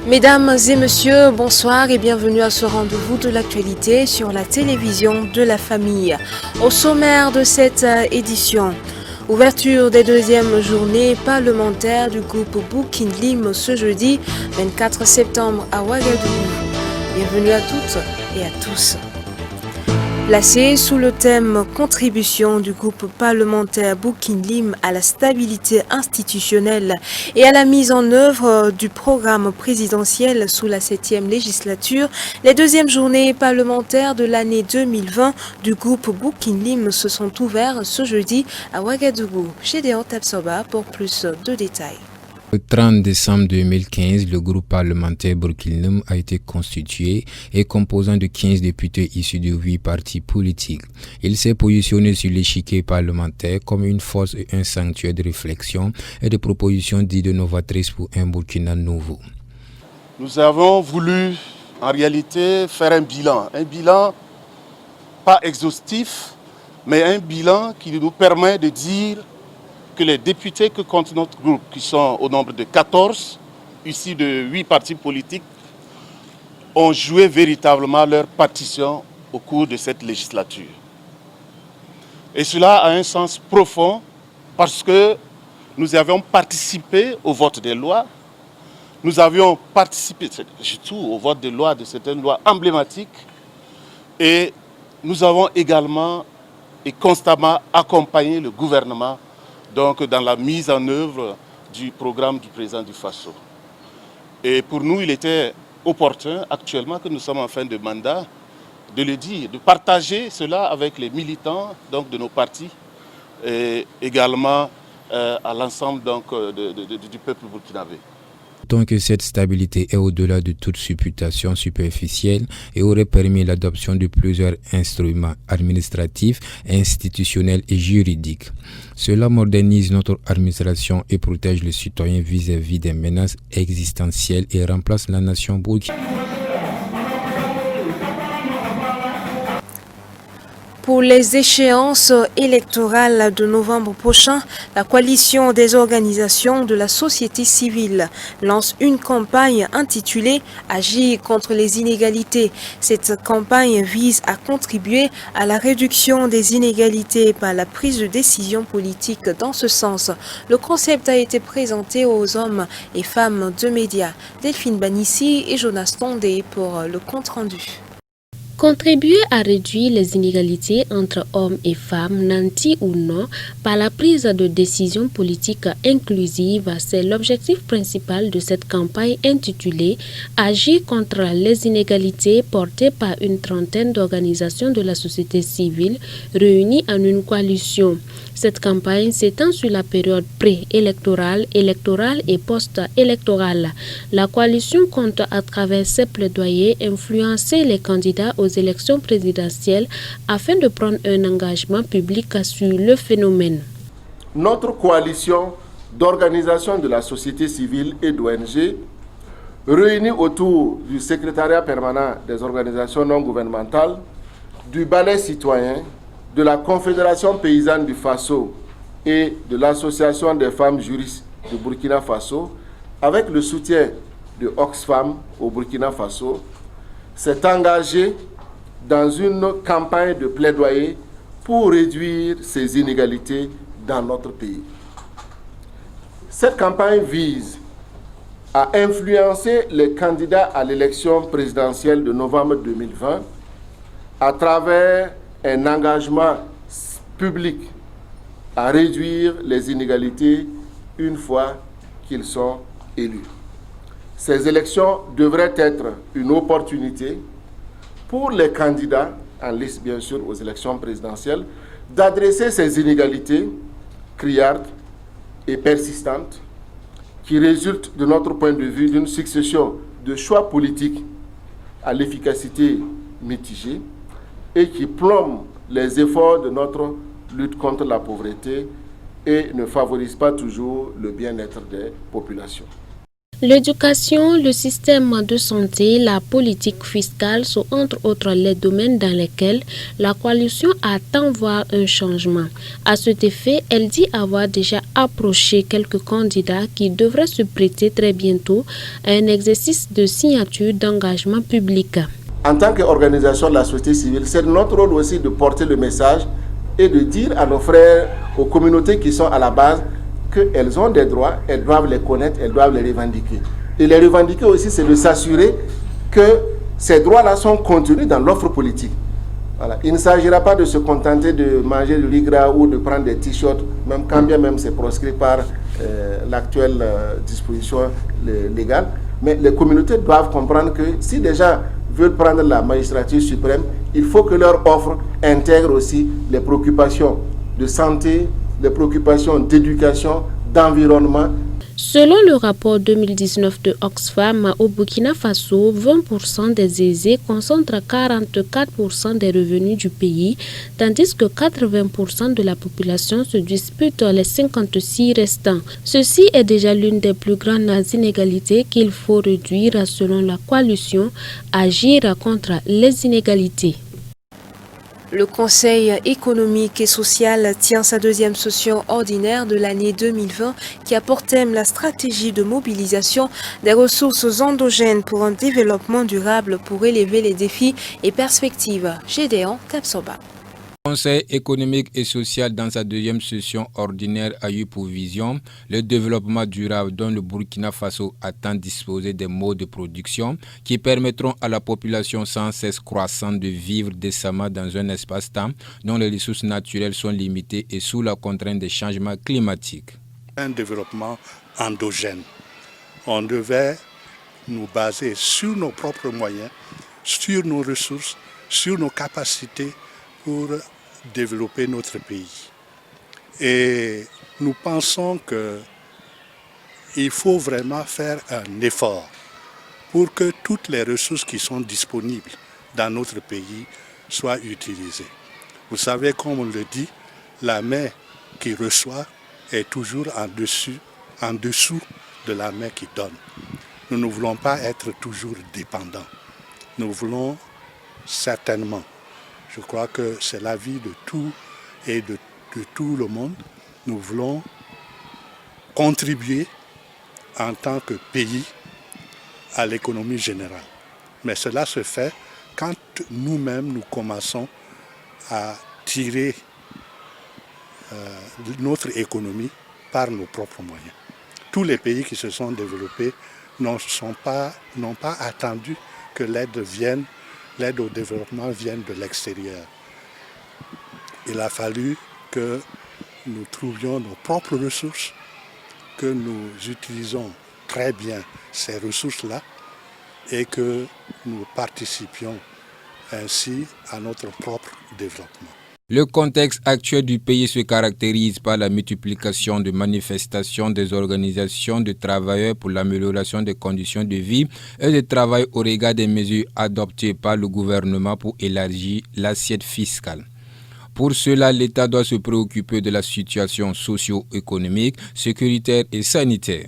Mesdames et messieurs, bonsoir et bienvenue à ce rendez-vous de l'actualité sur la télévision de la famille. Au sommaire de cette édition, ouverture des deuxièmes journées parlementaires du groupe Boukinlim ce jeudi 24 septembre à Ouagadougou. Bienvenue à toutes et à tous. Placé sous le thème « Contribution du groupe parlementaire Boukinlim à la stabilité institutionnelle et à la mise en œuvre du programme présidentiel sous la 7e législature », les deuxièmes journées parlementaires de l'année 2020 du groupe Boukinlim se sont ouvertes ce jeudi à Ouagadougou. Gédéon Tapsoba pour plus de détails. Le 30 décembre 2015, le groupe parlementaire Boukinlim a été constitué et composant de 15 députés issus de 8 partis politiques. Il s'est positionné sur l'échiquier parlementaire comme une force et un sanctuaire de réflexion et de propositions d'idées novatrices pour un Burkina nouveau. Nous avons voulu en réalité faire un bilan pas exhaustif, mais un bilan qui nous permet de dire que les députés que compte notre groupe, qui sont au nombre de 14, issus de 8 partis politiques, ont joué véritablement leur partition au cours de cette législature. Et cela a un sens profond parce que nous avions participé au vote des lois, nous avions participé surtout au vote des lois, de certaines lois emblématiques, et nous avons également et constamment accompagné le gouvernement donc dans la mise en œuvre du programme du président du Faso. Et pour nous, il était opportun, actuellement que nous sommes en fin de mandat, de le dire, de partager cela avec les militants donc, de nos partis et également à l'ensemble du peuple burkinabé. Tant que cette stabilité est au-delà de toute supputation superficielle et aurait permis l'adoption de plusieurs instruments administratifs, institutionnels et juridiques. Cela modernise notre administration et protège les citoyens vis-à-vis des menaces existentielles et remplace la nation burkinabé. Pour les échéances électorales de novembre prochain, la coalition des organisations de la société civile lance une campagne intitulée « Agir contre les inégalités ». Cette campagne vise à contribuer à la réduction des inégalités par la prise de décision politique dans ce sens. Le concept a été présenté aux hommes et femmes de médias. Delphine Banissi et Jonas Tondé pour le compte-rendu. Contribuer à réduire les inégalités entre hommes et femmes, nantis ou non, par la prise de décisions politiques inclusives, c'est l'objectif principal de cette campagne intitulée « Agir contre les inégalités » portée par une trentaine d'organisations de la société civile réunies en une coalition. Cette campagne s'étend sur la période pré-électorale, électorale et post-électorale. La coalition compte à travers ses plaidoyers influencer les candidats aux élections présidentielles afin de prendre un engagement public sur le phénomène. Notre coalition d'organisations de la société civile et d'ONG, réunie autour du secrétariat permanent des organisations non gouvernementales, du balai citoyen, de la Confédération paysanne du Faso et de l'Association des femmes juristes du Burkina Faso, avec le soutien de Oxfam au Burkina Faso, s'est engagée dans une campagne de plaidoyer pour réduire ces inégalités dans notre pays. Cette campagne vise à influencer les candidats à l'élection présidentielle de novembre 2020 à travers un engagement public à réduire les inégalités une fois qu'ils sont élus. Ces élections devraient être une opportunité pour les candidats, en liste bien sûr aux élections présidentielles, d'adresser ces inégalités criardes et persistantes qui résultent de notre point de vue d'une succession de choix politiques à l'efficacité mitigée et qui plombe les efforts de notre lutte contre la pauvreté et ne favorise pas toujours le bien-être des populations. L'éducation, le système de santé, la politique fiscale sont entre autres les domaines dans lesquels la coalition attend voir un changement. À cet effet, elle dit avoir déjà approché quelques candidats qui devraient se prêter très bientôt à un exercice de signature d'engagement public. En tant qu'organisation de la société civile, c'est notre rôle aussi de porter le message et de dire à nos frères, aux communautés qui sont à la base, qu'elles ont des droits, elles doivent les connaître, elles doivent les revendiquer. Et les revendiquer aussi, c'est de s'assurer que ces droits-là sont contenus dans l'offre politique. Voilà. Il ne s'agira pas de se contenter de manger du riz gras ou de prendre des t-shirts, même quand bien même c'est proscrit par l'actuelle disposition légale. Mais les communautés doivent comprendre que si des gens veulent prendre la magistrature suprême, il faut que leur offre intègre aussi les préoccupations de santé, les préoccupations d'éducation, d'environnement. Selon le rapport 2019 de Oxfam, au Burkina Faso, 20% des aisés concentrent 44% des revenus du pays, tandis que 80% de la population se disputent les 56 restants. Ceci est déjà l'une des plus grandes inégalités qu'il faut réduire selon la coalition Agir contre les inégalités. Le Conseil économique et social tient sa deuxième session ordinaire de l'année 2020 qui a pour thème la stratégie de mobilisation des ressources endogènes pour un développement durable pour élever les défis et perspectives. Gédéon Kapsoba. Le Conseil économique et social dans sa deuxième session ordinaire a eu pour vision le développement durable dont le Burkina Faso attend disposer des modes de production qui permettront à la population sans cesse croissante de vivre décemment dans un espace-temps dont les ressources naturelles sont limitées et sous la contrainte des changements climatiques. Un développement endogène. On devait nous baser sur nos propres moyens, sur nos ressources, sur nos capacités pour développer notre pays. Et nous pensons qu'il faut vraiment faire un effort pour que toutes les ressources qui sont disponibles dans notre pays soient utilisées. Vous savez, comme on le dit, la main qui reçoit est toujours en dessous de la main qui donne. Nous ne voulons pas être toujours dépendants. Nous voulons certainement, je crois que c'est l'avis de tout et de tout le monde. Nous voulons contribuer en tant que pays à l'économie générale. Mais cela se fait quand nous-mêmes nous commençons à tirer notre économie par nos propres moyens. Tous les pays qui se sont développés n'ont pas attendu que l'aide au développement vienne de l'extérieur. Il a fallu que nous trouvions nos propres ressources, que nous utilisons très bien ces ressources-là et que nous participions ainsi à notre propre développement. Le contexte actuel du pays se caractérise par la multiplication de manifestations des organisations de travailleurs pour l'amélioration des conditions de vie et de travail au regard des mesures adoptées par le gouvernement pour élargir l'assiette fiscale. Pour cela, l'État doit se préoccuper de la situation socio-économique, sécuritaire et sanitaire.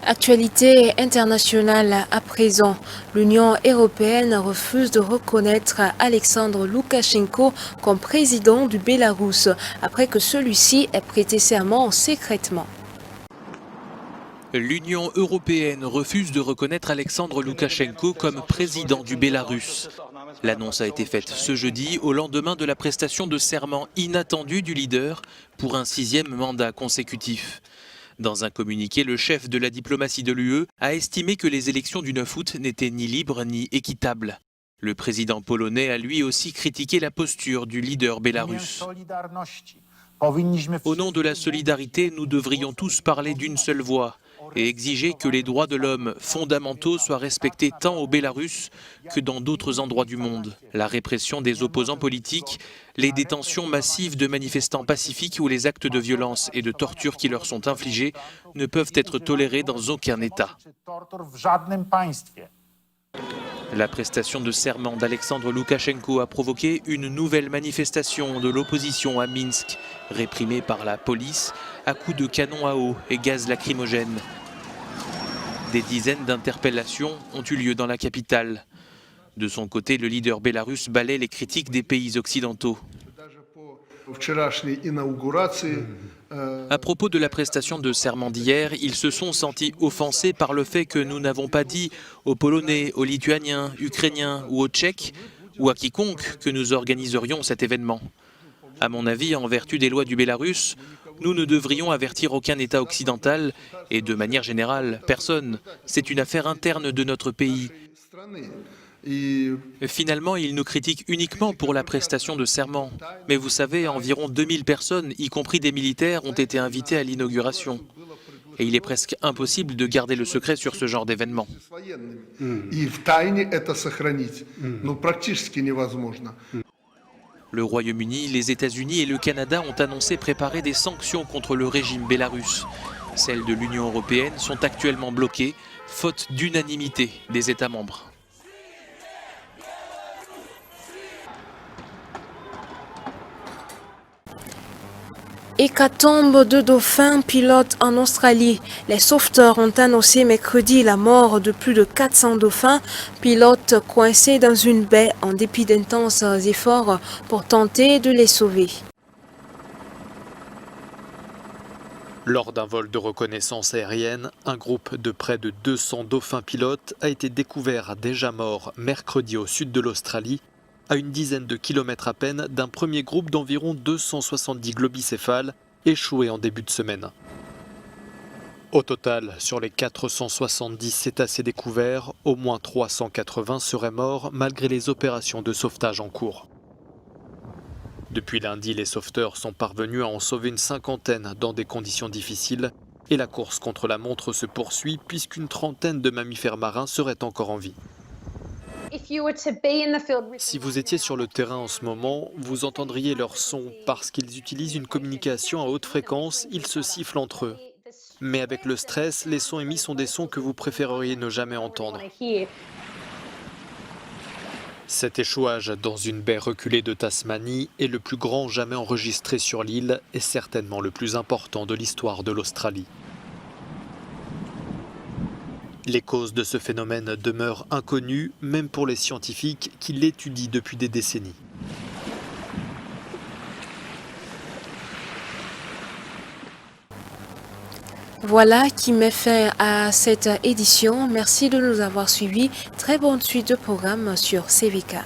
Actualité internationale à présent. L'Union européenne refuse de reconnaître Alexandre Loukachenko comme président du Bélarus après que celui-ci ait prêté serment secrètement. L'Union européenne refuse de reconnaître Alexandre Loukachenko comme président du Bélarus. L'annonce a été faite ce jeudi au lendemain de la prestation de serment inattendue du leader pour un 6e mandat consécutif. Dans un communiqué, le chef de la diplomatie de l'UE a estimé que les élections du 9 août n'étaient ni libres ni équitables. Le président polonais a lui aussi critiqué la posture du leader bélarusse. Au nom de la solidarité, nous devrions tous parler d'une seule voix et exiger que les droits de l'homme fondamentaux soient respectés tant au Bélarus que dans d'autres endroits du monde. La répression des opposants politiques, les détentions massives de manifestants pacifiques ou les actes de violence et de torture qui leur sont infligés ne peuvent être tolérés dans aucun État. La prestation de serment d'Alexandre Loukachenko a provoqué une nouvelle manifestation de l'opposition à Minsk, réprimée par la police à coups de canon à eau et gaz lacrymogène. Des dizaines d'interpellations ont eu lieu dans la capitale. De son côté, le leader bélarusse balaie les critiques des pays occidentaux. À propos de la prestation de serment d'hier, ils se sont sentis offensés par le fait que nous n'avons pas dit aux Polonais, aux Lituaniens, Ukrainiens ou aux Tchèques ou à quiconque que nous organiserions cet événement. À mon avis, en vertu des lois du Bélarus, nous ne devrions avertir aucun État occidental et de manière générale, personne. C'est une affaire interne de notre pays. Finalement, ils nous critiquent uniquement pour la prestation de serment. Mais vous savez, environ 2000 personnes, y compris des militaires, ont été invitées à l'inauguration. Et il est presque impossible de garder le secret sur ce genre d'événement. Le Royaume-Uni, les États-Unis et le Canada ont annoncé préparer des sanctions contre le régime bélarusse. Celles de l'Union européenne sont actuellement bloquées, faute d'unanimité des États membres. Hécatombe de dauphins pilotes en Australie. Les sauveteurs ont annoncé mercredi la mort de plus de 400 dauphins pilotes coincés dans une baie en dépit d'intenses efforts pour tenter de les sauver. Lors d'un vol de reconnaissance aérienne, un groupe de près de 200 dauphins pilotes a été découvert déjà mort mercredi au sud de l'Australie, à une dizaine de kilomètres à peine d'un premier groupe d'environ 270 globicéphales échoué en début de semaine. Au total, sur les 470 cétacés découverts, au moins 380 seraient morts malgré les opérations de sauvetage en cours. Depuis lundi, les sauveteurs sont parvenus à en sauver une cinquantaine dans des conditions difficiles et la course contre la montre se poursuit puisqu'une trentaine de mammifères marins seraient encore en vie. Si vous étiez sur le terrain en ce moment, vous entendriez leurs sons parce qu'ils utilisent une communication à haute fréquence, ils se sifflent entre eux. Mais avec le stress, les sons émis sont des sons que vous préféreriez ne jamais entendre. Cet échouage dans une baie reculée de Tasmanie est le plus grand jamais enregistré sur l'île et certainement le plus important de l'histoire de l'Australie. Les causes de ce phénomène demeurent inconnues, même pour les scientifiques qui l'étudient depuis des décennies. Voilà qui met fin à cette édition. Merci de nous avoir suivis. Très bonne suite de programme sur CVK.